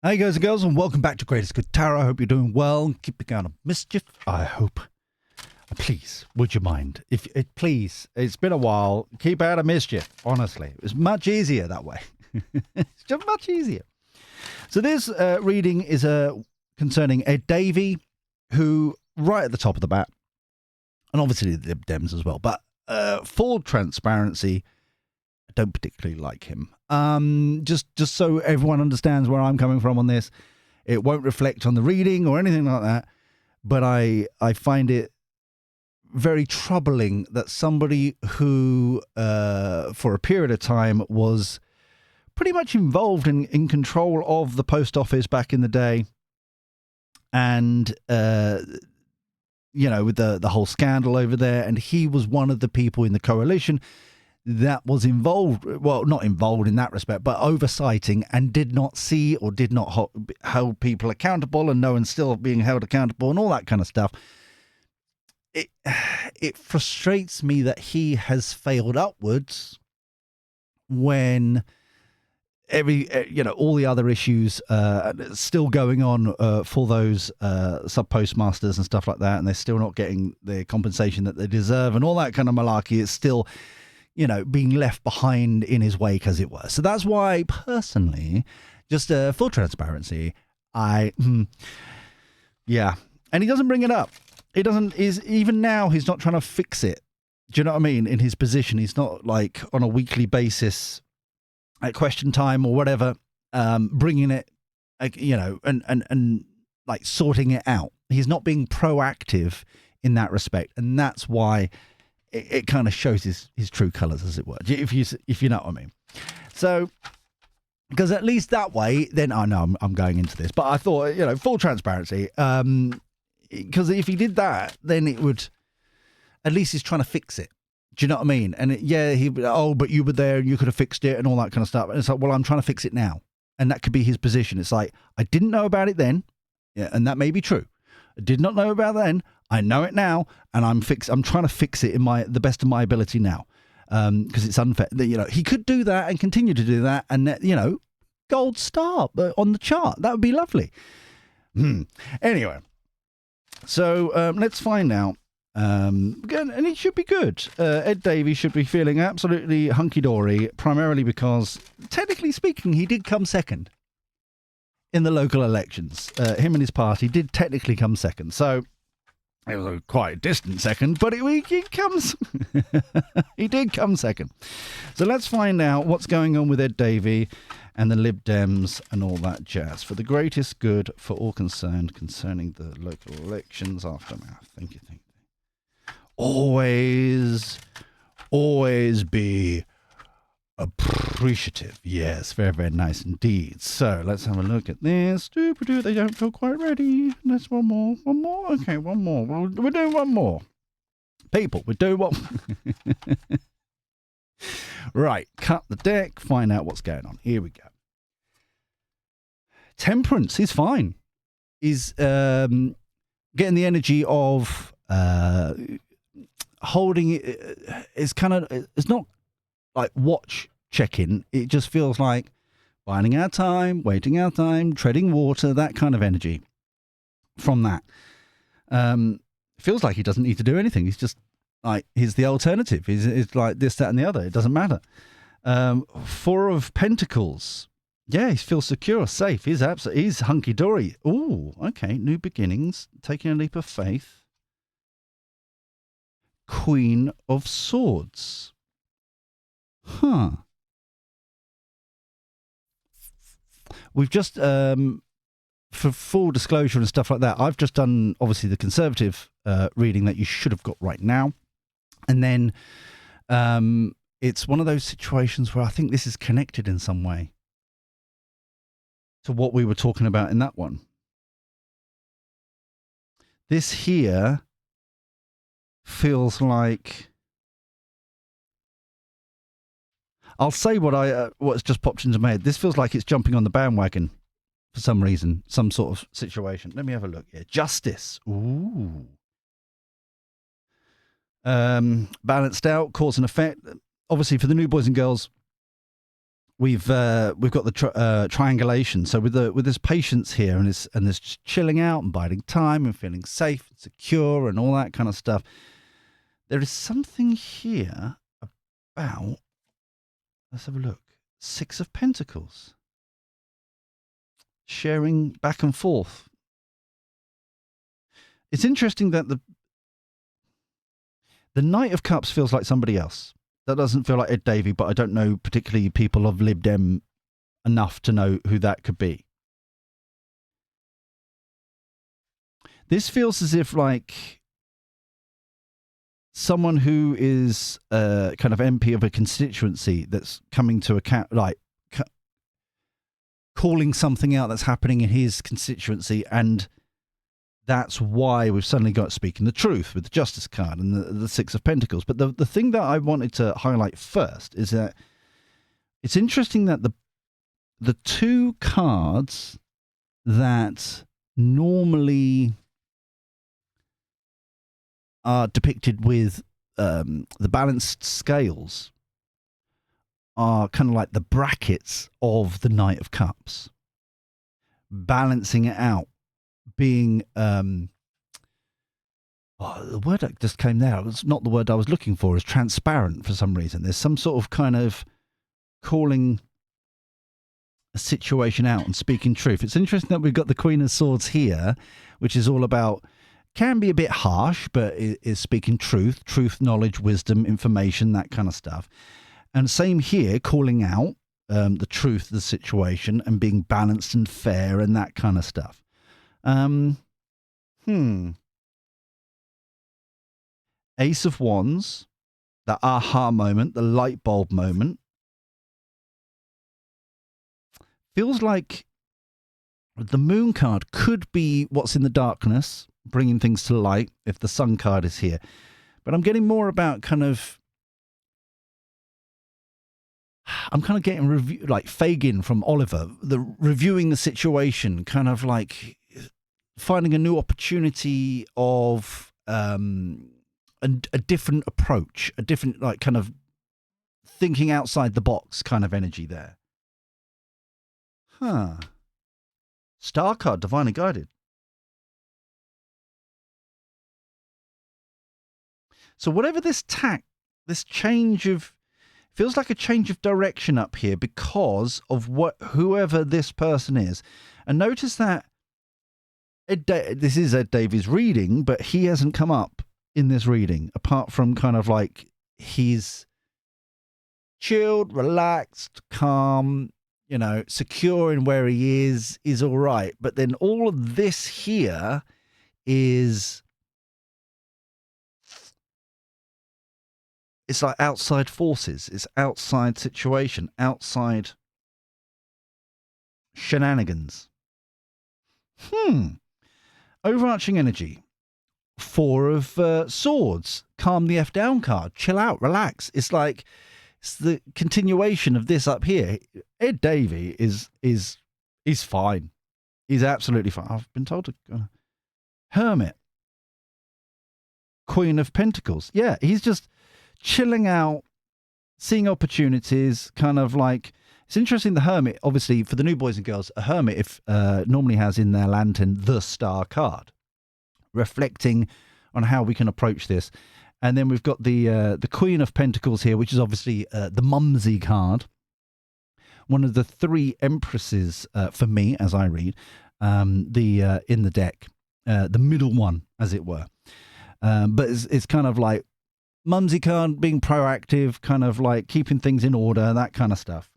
Hey guys and girls, and welcome back to Greatest Good Tarot. I hope you're doing well. Keeping out of mischief, I hope. Please, would you mind? Please, it's been a while. Keep out of mischief, honestly. It's much easier that way. It's just much easier. So this reading is concerning Ed Davey, who, right at the top of the bat, and obviously the Lib Dems as well, but full transparency, I don't particularly like him. Just so everyone understands where I'm coming from on this, it won't reflect on the reading or anything like that, but I find it very troubling that somebody who, for a period of time, was pretty much involved in control of the post office back in the day, and with the whole scandal over there, and he was one of the people in the coalition that was involved, well, not involved in that respect, but oversighting, and did not see or did not hold people accountable, and no one's still being held accountable and all that kind of stuff. It frustrates me that he has failed upwards when all the other issues still going on for those sub postmasters and stuff like that, and they're still not getting the compensation that they deserve and all that kind of malarkey. It's still being left behind in his wake, as it were. So that's why, personally, just full transparency, and he doesn't bring it up. He doesn't. Even now, he's not trying to fix it. Do you know what I mean? In his position, he's not like on a weekly basis at question time or whatever, bringing it, and like sorting it out. He's not being proactive in that respect, and that's why it kind of shows his true colours, as it were, if you know what I mean. So, because at least that way, then I know I'm going into this, but I thought, full transparency, because if he did that, then it would, at least he's trying to fix it. Do you know what I mean? And but you were there and you could have fixed it and all that kind of stuff. And it's like, well, I'm trying to fix it now. And that could be his position. It's like, I didn't know about it then, and that may be true. I did not know about it then. I know it now, and I'm trying to fix it in the best of my ability now, because it's unfair. He could do that and continue to do that, and gold star on the chart. That would be lovely. Anyway, so let's find out. Again, and it should be good. Ed Davey should be feeling absolutely hunky-dory, primarily because, technically speaking, he did come second in the local elections. Him and his party did technically come second. So it was a quite distant second, but he comes. He did come second. So let's find out what's going on with Ed Davey and the Lib Dems and all that jazz for the greatest good for all concerned concerning the local elections aftermath. Thank you. Always be appreciative. Yes, very, very nice indeed. So let's have a look at this. They don't feel quite ready. Let's one more. Okay, one more. We're doing one more. People, we're doing one. Right, cut the deck, find out what's going on. Here we go. Temperance is fine. Is getting the energy of holding it. It's not like watch check-in. It just feels like biding our time, waiting our time, treading water, that kind of energy from that. Feels like he doesn't need to do anything. He's just like, he's the alternative. He's like this, that, and the other. It doesn't matter. Four of Pentacles. Yeah, he feels secure, safe. He's hunky-dory. Ooh, okay. New beginnings. Taking a leap of faith. Queen of Swords. Huh. We've just, for full disclosure and stuff like that, I've just done, obviously, the conservative reading that you should have got right now. And then it's one of those situations where I think this is connected in some way to what we were talking about in that one. This here feels like, I'll say what's just popped into my head. This feels like it's jumping on the bandwagon for some reason, some sort of situation. Let me have a look here. Justice. Ooh. Balanced out, cause and effect. Obviously, for the new boys and girls, we've got the triangulation. So with this patience here and this chilling out and biding time and feeling safe and secure and all that kind of stuff, there is something here about, let's have a look, Six of Pentacles. Sharing back and forth. It's interesting that the Knight of Cups feels like somebody else. That doesn't feel like Ed Davey, but I don't know particularly people of Lib Dem enough to know who that could be. This feels as if like someone who is kind of MP of a constituency that's coming to account, like calling something out that's happening in his constituency, and that's why we've suddenly got speaking the truth with the Justice card and the Six of Pentacles. But the thing that I wanted to highlight first is that it's interesting that the two cards that normally are depicted with the balanced scales are kind of like the brackets of the Knight of Cups, balancing it out, being the word that just came there, it's not the word I was looking for, is transparent for some reason. There's some sort of kind of calling a situation out and speaking truth. It's interesting that we've got the Queen of Swords here, which is all about, can be a bit harsh, but is speaking truth, knowledge, wisdom, information, that kind of stuff. And same here, calling out the truth of the situation and being balanced and fair and that kind of stuff. Ace of Wands, the aha moment, the light bulb moment. Feels like the Moon card could be what's in the darkness, bringing things to light if the Sun card is here. But I'm getting more about kind of, I'm kind of getting like Fagin from Oliver, reviewing the situation, kind of like finding a new opportunity of a different approach, a different like kind of thinking outside the box kind of energy there. Star card, divinely guided. So whatever this change of, feels like a change of direction up here because of whoever this person is. And notice that this is Ed Davey's reading, but he hasn't come up in this reading, apart from kind of like he's chilled, relaxed, calm, you know, secure in where he is all right. But then all of this here is, it's like outside forces, it's outside situation, outside shenanigans. Overarching energy. Four of Swords, calm the F down card, chill out, relax. It's like, it's the continuation of this up here. Ed Davey is fine. He's absolutely fine. I've been told to Hermit. Queen of Pentacles. Yeah, he's just chilling out, seeing opportunities, kind of like, it's interesting. The Hermit, obviously, for the new boys and girls, a Hermit normally has in their lantern the Star card, reflecting on how we can approach this. And then we've got the Queen of Pentacles here, which is obviously the Mumsy card. One of the three Empresses for me, as I read, in the deck, the middle one, as it were. But it's kind of like Mumsy card, being proactive, kind of like keeping things in order, that kind of stuff.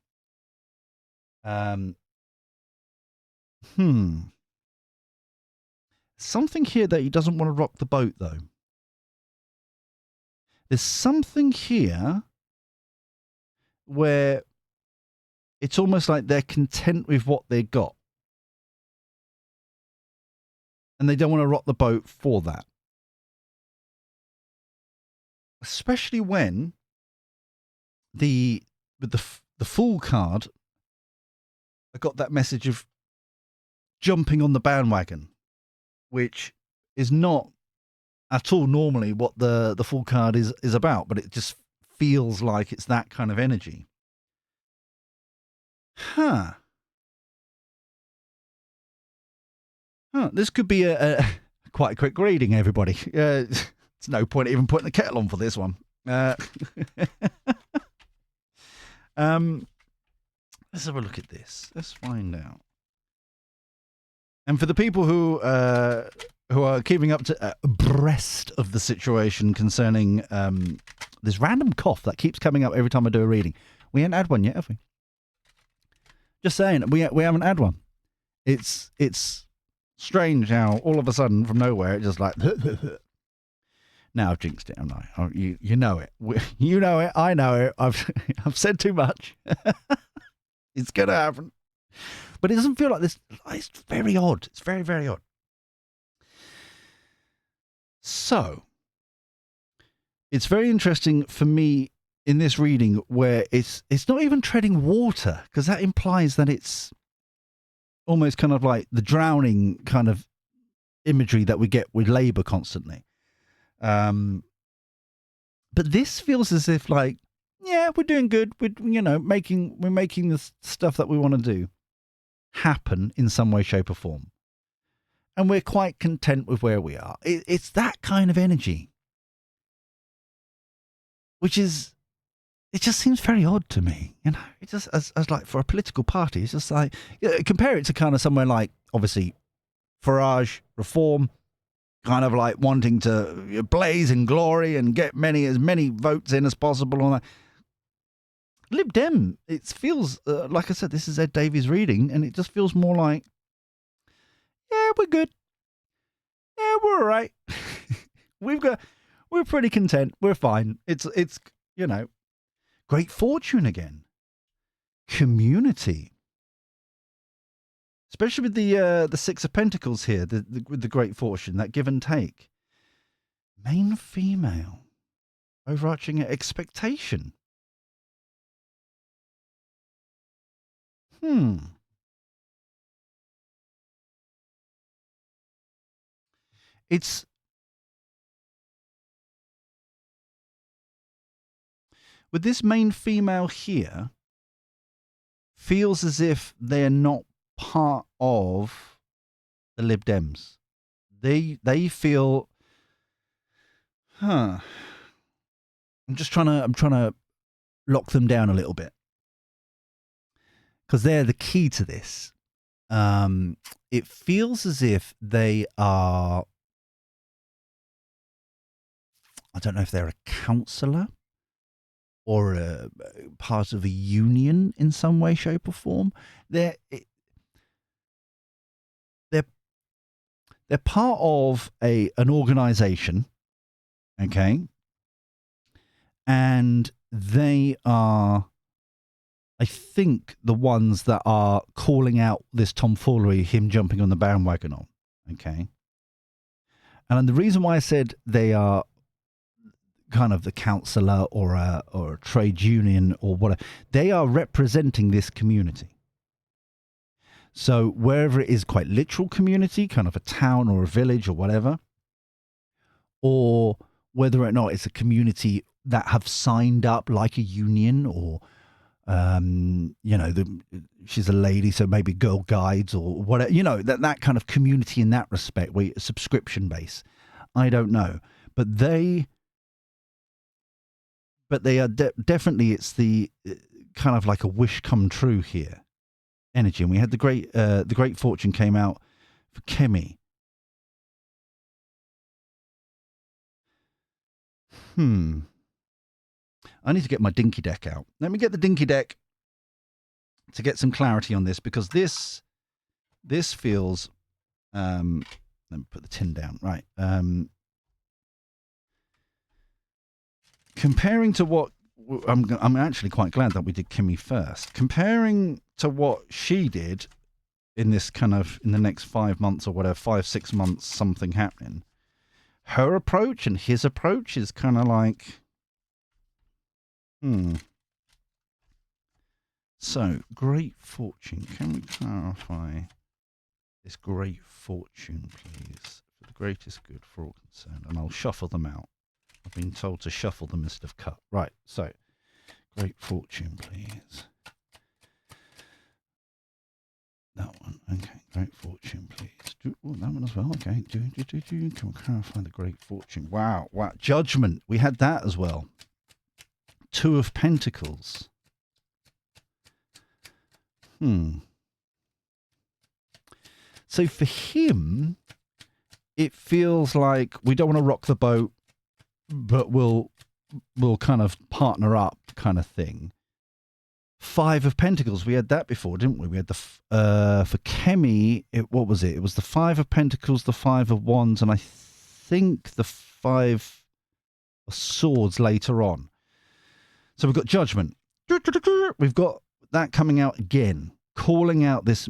Something here that he doesn't want to rock the boat, though. There's something here where it's almost like they're content with what they got. And they don't want to rock the boat for that. Especially when with the Fool card, I got that message of jumping on the bandwagon, which is not at all normally what the Fool card is about, but it just feels like it's that kind of energy. Huh. This could be a quite a quick reading, everybody. There's no point even putting the kettle on for this one. Let's have a look at this. Let's find out. And for the people who are keeping up to abreast of the situation concerning this random cough that keeps coming up every time I do a reading, we haven't had one yet, have we? Just saying, we haven't had one. It's strange how all of a sudden from nowhere it's just like. Now I've jinxed it, haven't I? Oh, you know it. You know it. I know it. I've said too much. It's gonna happen. But it doesn't feel like this. It's very odd. It's very, very odd. So, it's very interesting for me in this reading where it's not even treading water, because that implies that it's almost kind of like the drowning kind of imagery that we get with Labour constantly. But this feels as if like, yeah, we're doing good. We're making the stuff that we want to do happen in some way, shape, or form, and we're quite content with where we are. It's that kind of energy, which is, it just seems very odd to me. You know, it just as like for a political party, it's just like, compare it to kind of somewhere like obviously Farage, Reform, kind of like wanting to blaze in glory and get as many votes in as possible on that. Lib Dem, it feels like I said, this is Ed Davey's reading, and it just feels more like, yeah, we're good. Yeah, we're all right. We're pretty content. We're fine. It's great fortune again. Community. Especially with the Six of Pentacles here, with the great fortune, that give and take. Main female. Overarching expectation. It's with this main female here, feels as if they're not part of the Lib Dems. They feel, I'm trying to lock them down a little bit, because they're the key to this. It feels as if they are, I don't know if they're a councillor or a part of a union in some way, shape, or form. They're part of an organisation, okay, and they are, I think, the ones that are calling out this tomfoolery, him jumping on the bandwagon on, okay. And the reason why I said they are kind of the councillor or a trade union or whatever, they are representing this community. So wherever it is quite literal community, kind of a town or a village or whatever, or whether or not it's a community that have signed up like a union, or she's a lady, so maybe Girl Guides or whatever, that kind of community in that respect, where it's subscription base. I don't know, but they are definitely, it's the kind of like a wish come true here energy. And we had the great fortune came out for Kemi. I need to get my dinky deck out. Let me get the dinky deck to get some clarity on this, because this feels, let me put the tin down, right. Comparing to what, I'm actually quite glad that we did Kemi first. Comparing to what she did in this kind of, in the next 5 months or whatever, 5-6 months, something happening. Her approach and his approach is kind of like, So, great fortune. Can we clarify this great fortune, please? For the greatest good for all concerned. And I'll shuffle them out. I've been told to shuffle them instead of cut. Right, so, great fortune, please. That one. Okay. Great fortune, please. That one as well. Okay. Can we clarify the great fortune? Wow. Judgment. We had that as well. Two of Pentacles. So for him, it feels like we don't want to rock the boat, but we'll kind of partner up kind of thing. Five of Pentacles. We had that before, didn't we? We had the for Kemi. What was it? It was the Five of Pentacles, the Five of Wands, and I think the Five of Swords later on. So we've got Judgment. We've got that coming out again, calling out this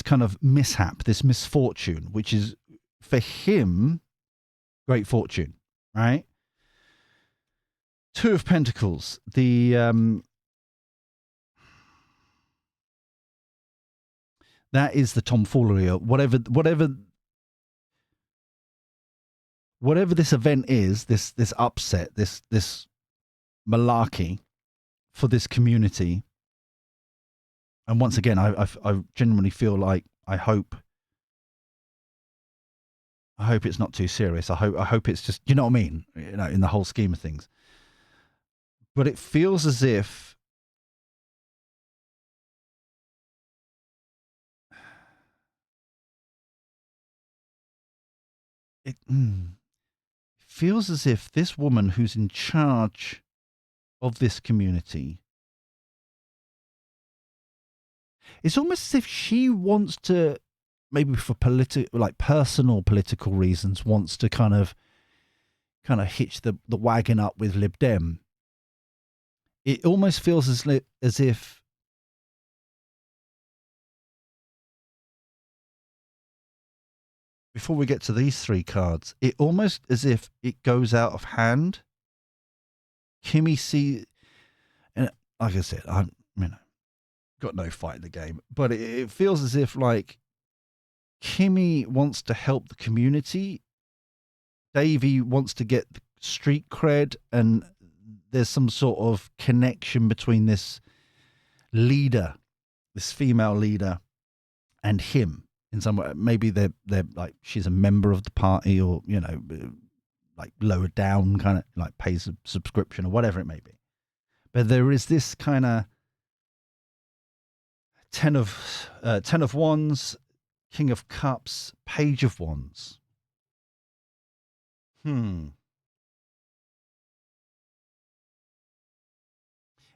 kind of mishap, this misfortune, which is for him great fortune, right? Two of Pentacles, that is the tomfoolery, or whatever this event is, this upset, this malarkey for this community. And once again, I genuinely feel like I hope it's not too serious. I hope it's just, you know what I mean, in the whole scheme of things. But it feels as if feels as if this woman who's in charge of this community, it's almost as if she wants to, maybe for personal political reasons, wants to kind of hitch the wagon up with Lib Dem. It almost feels as if before we get to these three cards, it almost as if it goes out of hand. Kemi sees, and like I said, I'm got no fight in the game, but it feels as if like Kemi wants to help the community. Davey wants to get the street cred, and there's some sort of connection between this leader, this female leader, and him in some way. Maybe they're like, she's a member of the party, or like lower down, kind of like pays a subscription or whatever it may be. But there is this kind of ten of Wands, King of Cups, Page of Wands.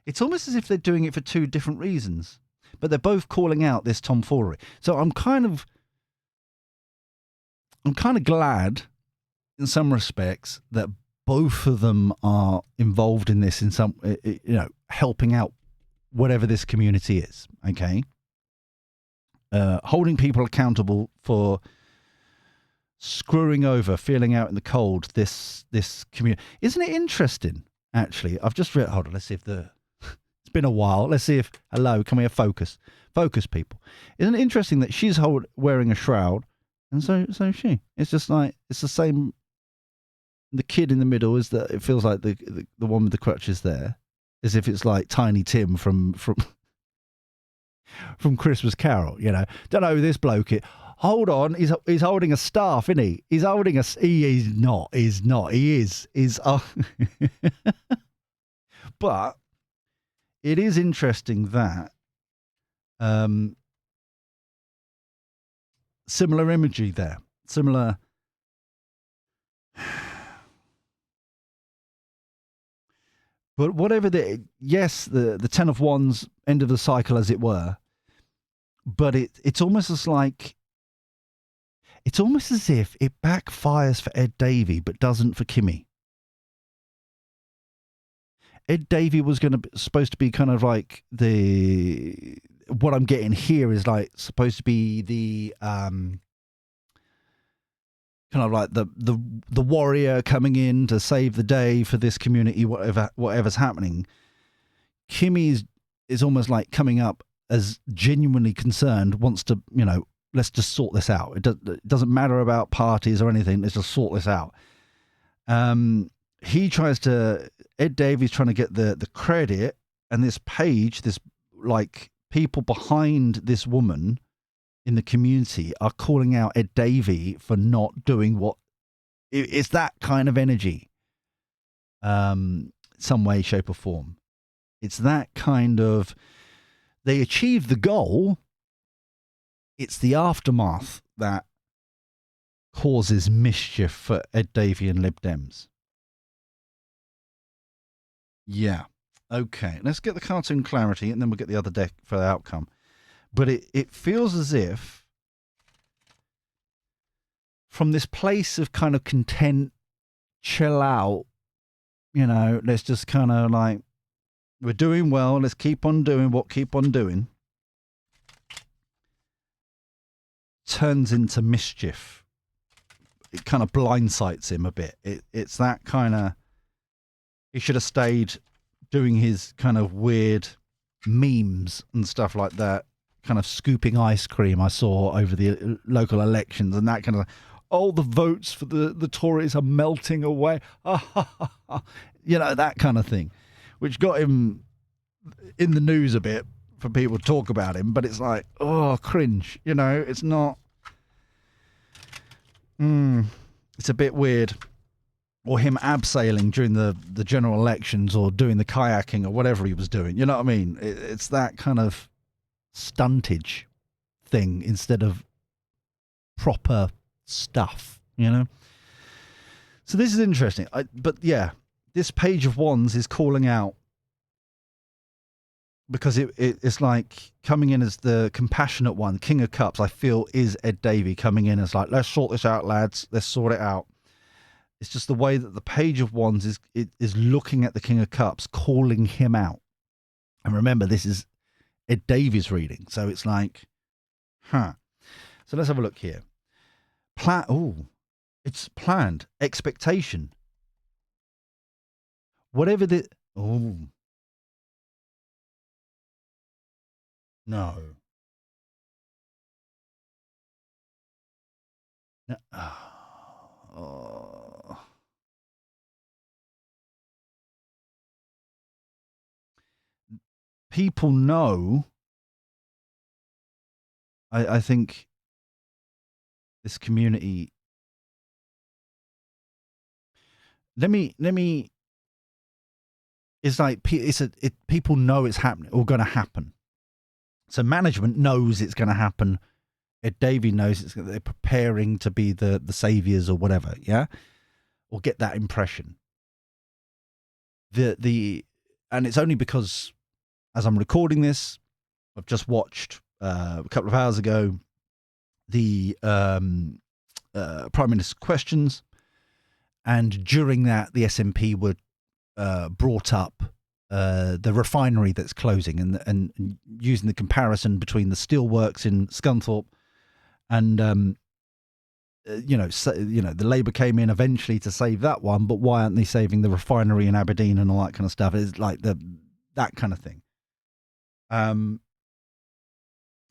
It's almost as if they're doing it for two different reasons, but they're both calling out this tomfoolery. So I'm kind of glad in some respects that both of them are involved in this in some, helping out whatever this community is. Okay. Holding people accountable for screwing over, feeling out in the cold, this community. Isn't it interesting, actually? I've just read, hold on, let's see if it's been a while. Let's see if, hello, come here, focus, people. Isn't it interesting that she's wearing a shroud, and so is she. It's just like, it's the same, the kid in the middle is that, it feels like the one with the crutches there, as if it's like Tiny Tim from Christmas Carol, Don't know who this bloke is. Hold on, he's holding a staff, isn't he? He's holding a. He is not. He is. But it is interesting that similar imagery there, similar. But whatever the 10 of Wands, end of the cycle, as it were. But it's almost as like. It's almost as if it backfires for Ed Davey, but doesn't for Kemi. Ed Davey was supposed to be kind of like what I'm getting here is like supposed to be the kind of like the warrior coming in to save the day for this community, whatever's happening. Kemi is almost like coming up as genuinely concerned, wants to, let's just sort this out. It doesn't matter about parties or anything. Let's just sort this out. Ed Davey's trying to get the credit, and this page, this like people behind this woman in the community are calling out Ed Davey for not doing what. It's that kind of energy, some way, shape, or form. It's that kind of. They achieved the goal. It's the aftermath that causes mischief for Ed Davey and Lib Dems. Yeah. Okay. Let's get the cartoon clarity, and then we'll get the other deck for the outcome. But it feels as if, from this place of kind of content, chill out, let's just kind of like, we're doing well, let's keep on doing what keep on doing, turns into mischief. It kind of blindsides him a bit. It's that kind of, he should have stayed doing his kind of weird memes and stuff like that, kind of scooping ice cream I saw over the local elections and that kind of, the votes for the Tories are melting away. That kind of thing, which got him in the news a bit for people to talk about him, but it's like, cringe. It's not, it's a bit weird. Or him abseiling during the general elections, or doing the kayaking, or whatever he was doing. You know what I mean? It's that kind of stuntage thing instead of proper stuff, So this is interesting. But yeah, this Page of Wands is calling out, because it's like coming in as the compassionate one, King of Cups, I feel, is Ed Davey coming in as like, let's sort this out, lads. Let's sort it out. It's just the way that the Page of Wands is looking at the King of Cups, calling him out. And remember, this is Ed Davey's reading. So it's like, So let's have a look here. It's planned. Expectation. Whatever the... No. People know. I think this community. Let me. It's like people know it's happening or going to happen. So management knows it's going to happen. Ed Davey knows they're preparing to be the saviors or whatever, yeah, or get that impression. And it's only because, as I'm recording this, I've just watched a couple of hours ago the Prime Minister's questions, and during that the SNP were brought up the refinery that's closing, and using the comparison between the Steelworks in Scunthorpe and the Labour came in eventually to save that one, but why aren't they saving the refinery in Aberdeen and all that kind of stuff? It's like that kind of thing.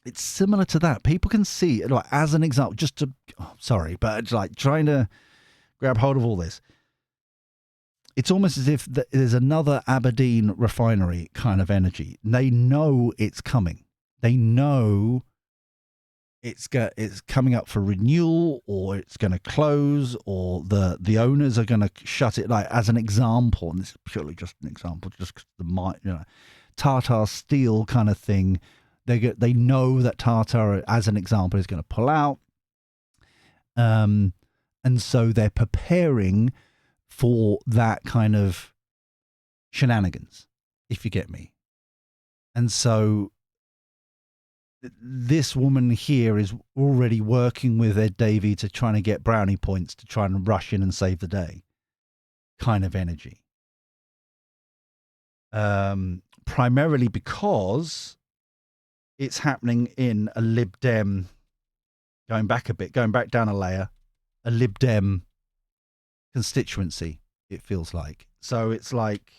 It's similar to that. People can see, like, as an example, sorry, but it's like trying to grab hold of all this. It's almost as if there's another Aberdeen refinery kind of energy. They know it's coming. They know it's coming up for renewal, or it's going to close, or the owners are going to shut it. Like, as an example, and this is purely just an example, just because Tata Steel kind of thing. They know that Tata, as an example, is going to pull out, and so they're preparing for that kind of shenanigans, if you get me. And so this woman here is already working with Ed Davey to try to get brownie points to try and rush in and save the day kind of energy. Primarily because it's happening in a Lib Dem, going back down a layer, a Lib Dem constituency, it feels like. So it's like,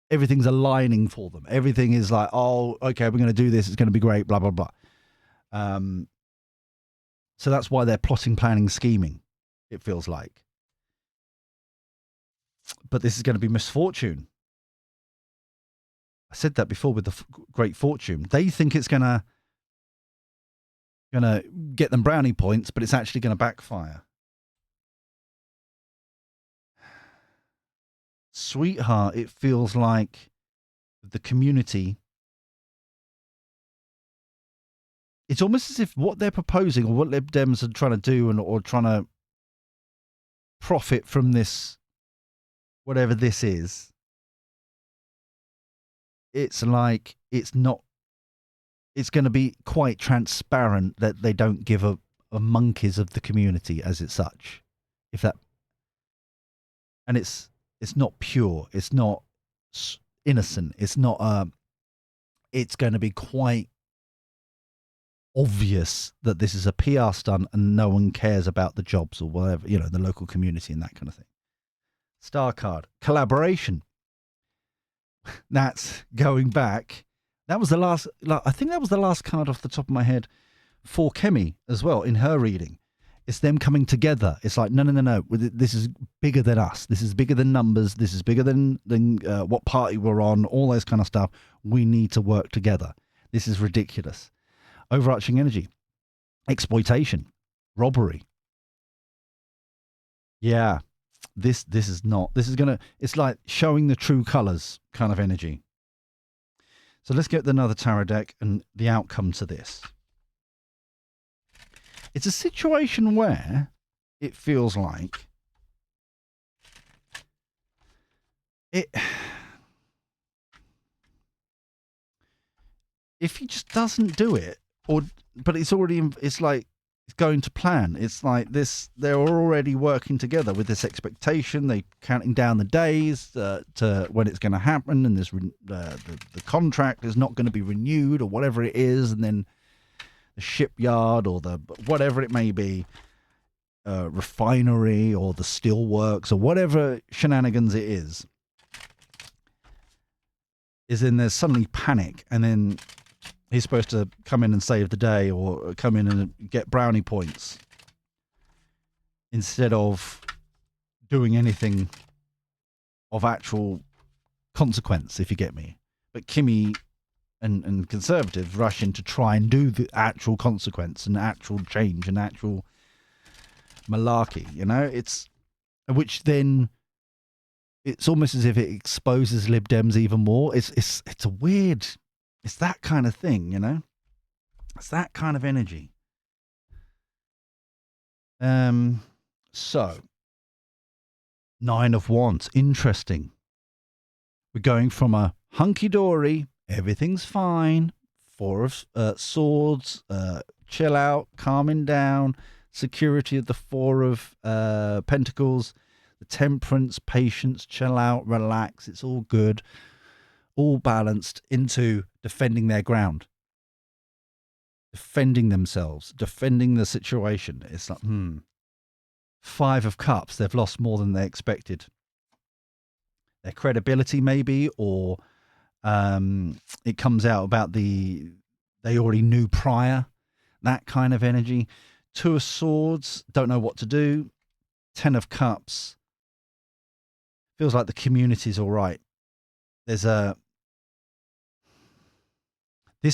everything's aligning for them. Everything is like, oh, okay, we're going to do this. It's going to be great, blah, blah, blah. So that's why they're plotting, planning, scheming, it feels like. But this is going to be misfortune. I said that before with the great fortune. They think it's gonna get them brownie points, but it's actually gonna backfire. Sweetheart, it feels like the community. It's almost as if what they're proposing or what Lib Dems are trying to do or trying to profit from this, whatever this is, it's like it's not. It's going to be quite transparent that they don't give a monkeys of the community as it's such. If that, and it's not pure. It's not innocent. It's not. It's going to be quite obvious that this is a PR stunt and no one cares about the jobs or whatever, the local community and that kind of thing. Star card, collaboration. That's going back. That was the last, I think that was the last card off the top of my head for Kemi as well in her reading. It's them coming together. It's like, no. This is bigger than us. This is bigger than numbers. This is bigger than what party we're on, all those kind of stuff. We need to work together. This is ridiculous. Overarching energy. Exploitation. Robbery. Yeah. This is not. This is going to, it's like showing the true colours kind of energy. So let's get another tarot deck and the outcome to this. It's a situation where it feels like if he just doesn't do it, but it's already, it's like it's going to plan. It's like this, they're already working together with this expectation. They're counting down the days to when it's going to happen, and this the contract is not going to be renewed or whatever it is, and then the shipyard or the whatever it may be, refinery or the steelworks or whatever shenanigans it is then there's suddenly panic, and then he's supposed to come in and save the day or come in and get brownie points instead of doing anything of actual consequence, if you get me. But Kemi and Conservatives rush in to try and do the actual consequence and actual change and actual malarkey, it's which then it's almost as if it exposes Lib Dems even more. It's a weird, it's that kind of thing, it's that kind of energy. So 9 of Wands, interesting. We're going from a hunky-dory, everything's fine, 4 of Swords, chill out, calming down, security of the 4 of Pentacles, the Temperance, patience, chill out, relax, it's all good, all balanced, into defending their ground, defending themselves, defending the situation. It's like, 5 of Cups, they've lost more than they expected. Their credibility maybe, or it comes out about they already knew prior, that kind of energy. 2 of Swords, don't know what to do. 10 of Cups, feels like the community's all right. This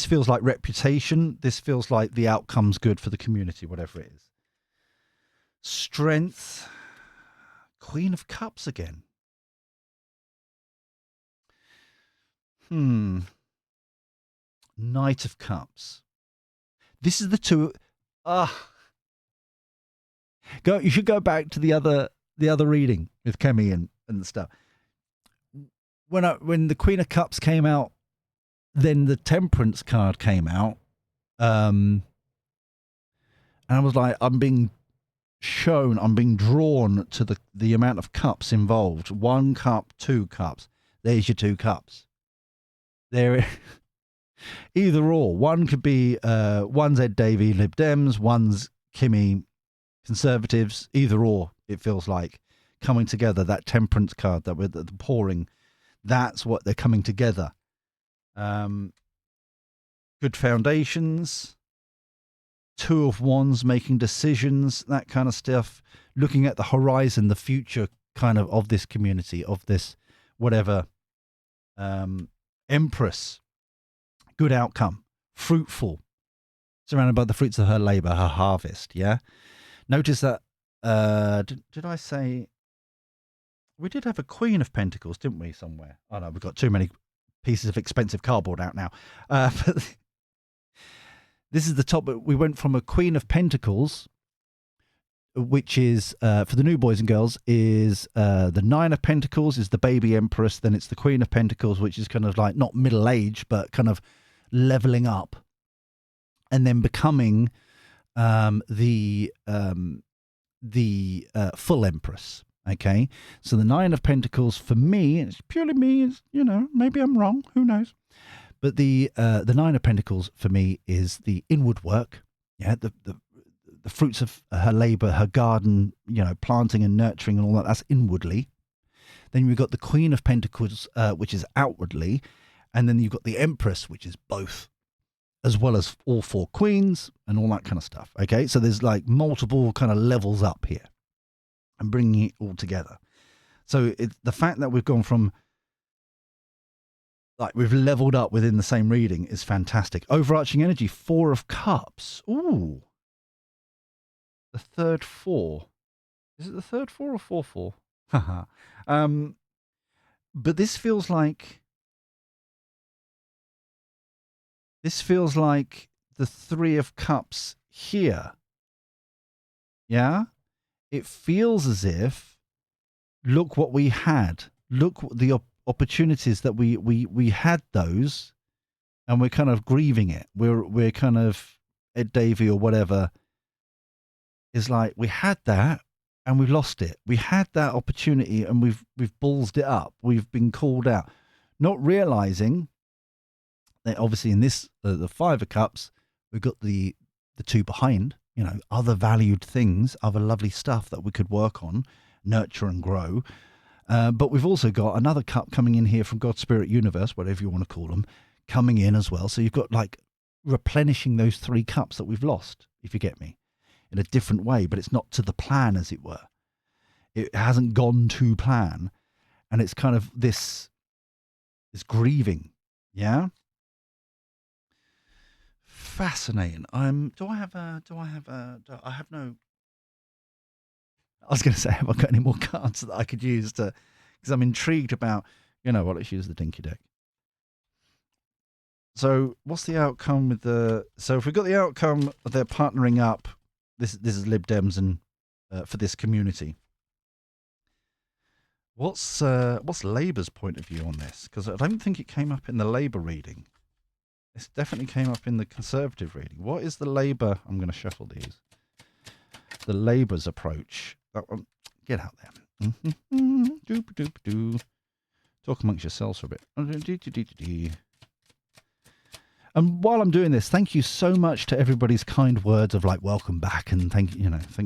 feels like reputation. This feels like the outcome's good for the community, whatever it is. Strength, Queen of Cups again. Knight of Cups. This is the 2. You should go back to the other reading with Kemi and stuff. When the Queen of Cups came out, then the Temperance card came out, and I was like, I'm being drawn to the amount of cups involved. 1 cup, 2 cups. There's your 2 cups. There, either or. One could be one's Ed Davey, Lib Dems, one's Kemi, Conservatives. Either or, it feels like coming together. That Temperance card that with the pouring, that's what they're coming together. Good foundations. 2 of Wands, making decisions, that kind of stuff. Looking at the horizon, the future kind of this community, of this whatever Empress, good outcome, fruitful, surrounded by the fruits of her labor, her harvest. Yeah. Notice that. Did I say we did have a Queen of Pentacles, didn't we? Somewhere. Oh no, we've got too many pieces of expensive cardboard out now. But this is the top. We went from a Queen of Pentacles, which is for the new boys and girls, is the Nine of Pentacles is the baby Empress. Then it's the Queen of Pentacles, which is kind of like not middle age, but kind of leveling up, and then becoming the full Empress. Okay, so the Nine of Pentacles for me, it's purely me. Is maybe I'm wrong. Who knows? But the Nine of Pentacles for me is the inward work. Yeah, the fruits of her labor, her garden, planting and nurturing and all that. That's inwardly. Then you've got the Queen of Pentacles, which is outwardly, and then you've got the Empress, which is both, as well as all four queens and all that kind of stuff. Okay, so there's like multiple kind of levels up here, and bringing it all together. So the fact that we've gone from we've leveled up within the same reading is fantastic. Overarching energy, Four of Cups. Ooh. The third four. Is it the third four or 4-4? Haha. But this feels like the Three of Cups here. Yeah? It feels as if, look what we had. Look what the opportunities that we had those, and we're kind of grieving it. We're kind of Ed Davey or whatever is like, we had that and we lost it. We had that opportunity and we've ballsed it up. We've been called out, not realizing that obviously in this the Five of Cups, we've got the two behind, other valued things, other lovely stuff that we could work on, nurture and grow. But we've also got another cup coming in here from God's Spirit Universe, whatever you want to call them, coming in as well. So you've got like replenishing those three cups that we've lost, if you get me, in a different way, but it's not to the plan, as it were. It hasn't gone to plan, and it's kind of this grieving. Yeah. Fascinating. I have no. I was going to say, have I got any more cards that I could use to? Because I'm intrigued about. Let's use the Dinky deck. So, what's the outcome with the? So, if we've got the outcome of they're partnering up, this is Lib Dems and for this community. What's Labour's point of view on this? Because I don't think it came up in the Labour reading. This definitely came up in the Conservative reading. What is the Labour? I'm going to shuffle these. The Labour's approach. That one, get out there. Talk amongst yourselves for a bit. And while I'm doing this, thank you so much to everybody's kind words of like welcome back and thank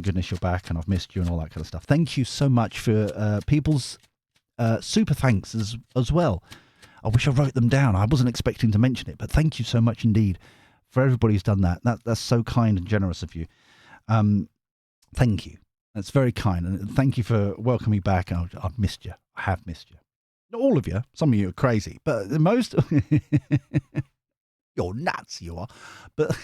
goodness you're back and I've missed you and all that kind of stuff. Thank you so much for people's super thanks as well. I wish I wrote them down. I wasn't expecting to mention it, but thank you so much indeed for everybody who's done that. That's so kind and generous of you. Thank you. That's very kind, and thank you for welcoming me back. I've missed you. I have missed you. Not all of you. Some of you are crazy, but most. You're nuts, you are. But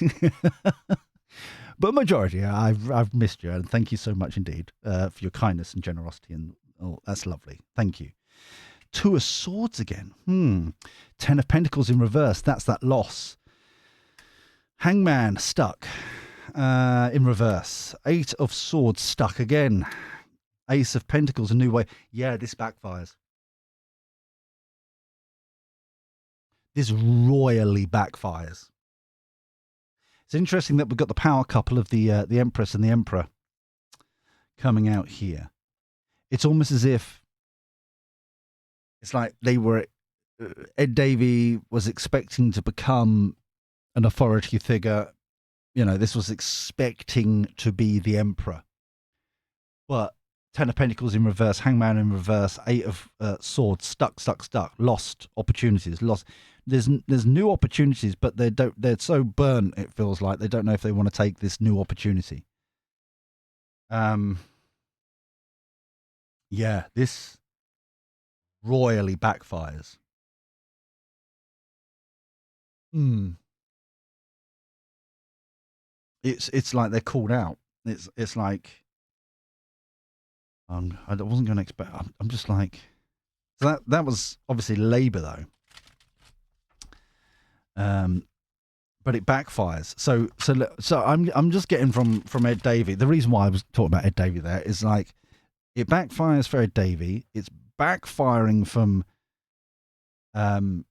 majority, I've missed you, and thank you so much indeed for your kindness and generosity, and that's lovely. Thank you. Two of Swords again. 10 of Pentacles in reverse. That's that loss. Hangman stuck in reverse. 8 of Swords stuck again. Ace of Pentacles a new way. Yeah, this backfires. This royally backfires. It's interesting that we've got the power couple of the Empress and the Emperor coming out here. It's almost as if it's like they were. Ed Davey was expecting to become an authority figure. This was expecting to be the Emperor. But 10 of Pentacles in reverse, Hangman in reverse, 8 of Swords, stuck, lost opportunities, lost. There's new opportunities, but they're so burnt, it feels like they don't know if they want to take this new opportunity. Yeah, this royally backfires. Mm. It's like they're called out. It's like I wasn't going to expect. I'm just like, so that was obviously Labour though. But it backfires. So I'm just getting from Ed Davey. The reason why I was talking about Ed Davey there is like it backfires for Ed Davey. It's backfiring from the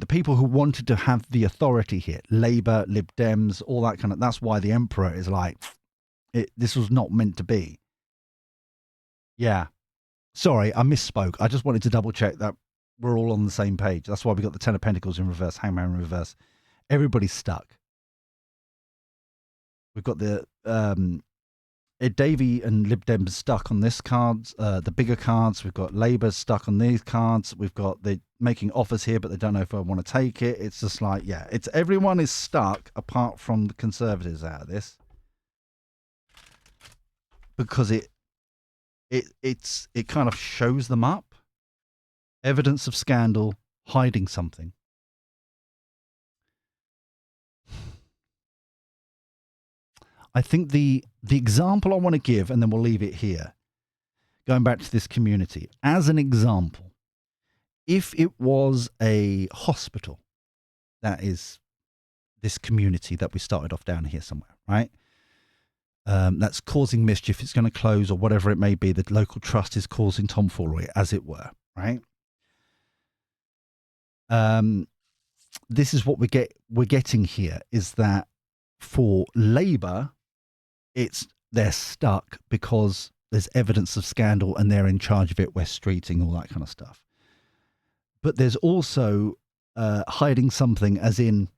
people who wanted to have the authority here, Labour, Lib Dems, all that kind of. That's why the Emperor is like, this was not meant to be. Yeah, sorry, I misspoke. I just wanted to double check that we're all on the same page. That's why we got the Ten of Pentacles in reverse, Hangman in reverse. Everybody's stuck. We've got the Ed Davey and Lib Dems stuck on this cards, the bigger cards. We've got Labour stuck on these cards. We've got the making offers here, but they don't know if I want to take it. It's just like, yeah, it's everyone is stuck apart from the Conservatives out of this because it kind of shows them up, evidence of scandal, hiding something. I think the example I want to give, and then we'll leave it here, going back to this community, as an example, if it was a hospital, that is this community that we started off down here somewhere, right? That's causing mischief, it's going to close or whatever it may be, the local trust is causing tomfoolery, as it were, right? This is what we're getting here, is that for Labour, they're stuck because there's evidence of scandal and they're in charge of it, West Streeting, all that kind of stuff. But there's also hiding something, as in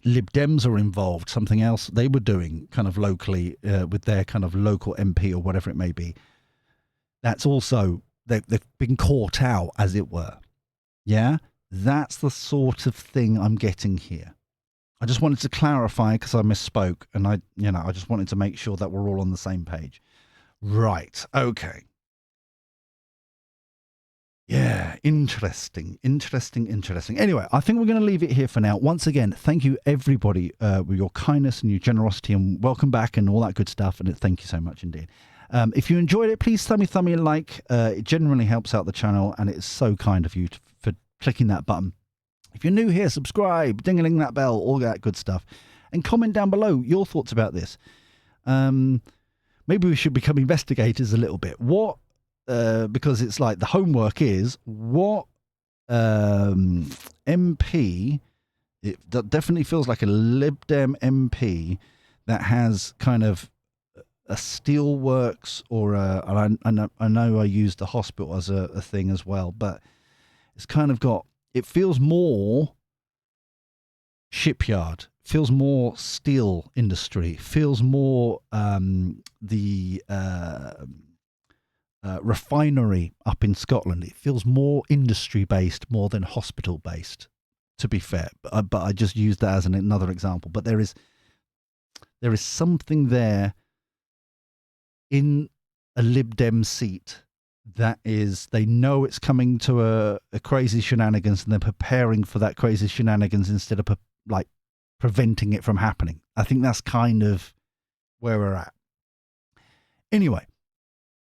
Lib Dems are involved, something else they were doing kind of locally with their kind of local MP or whatever it may be. That's also, they've been caught out, as it were. Yeah? That's the sort of thing I'm getting here. I just wanted to clarify because I misspoke, and I just wanted to make sure that we're all on the same page. Right. Okay. Yeah. Interesting. Anyway, I think we're going to leave it here for now. Once again, thank you everybody with your kindness and your generosity, and welcome back and all that good stuff. And thank you so much indeed. If you enjoyed it, please thumb me a like. It genuinely helps out the channel, and it's so kind of you for clicking that button. If you're new here, subscribe, ding-a-ling that bell, all that good stuff. And comment down below your thoughts about this. Maybe we should become investigators a little bit. Because it's like the homework is, what MP, it definitely feels like a Lib Dem MP that has kind of a Steelworks or I know I used the hospital as a thing as well, but it's kind of got, it feels more shipyard, feels more steel industry, feels more the refinery up in Scotland. It feels more industry based more than hospital based, to be fair. But I just used that as another example. But there is something there in a Lib Dem seat that is, they know it's coming to a crazy shenanigans, and they're preparing for that crazy shenanigans instead of preventing it from happening. I think that's kind of where we're at. Anyway,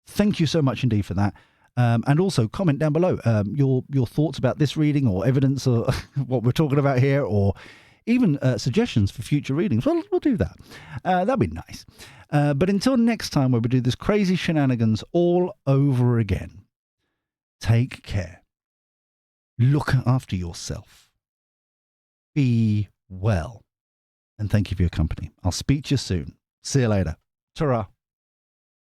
thank you so much indeed for that. And also comment down below your thoughts about this reading, or evidence, or what we're talking about here, or even suggestions for future readings. Well, we'll do that. That'd be nice. But until next time, where we do this crazy shenanigans all over again, take care. Look after yourself. Be well. And thank you for your company. I'll speak to you soon. See you later. Ta-ra.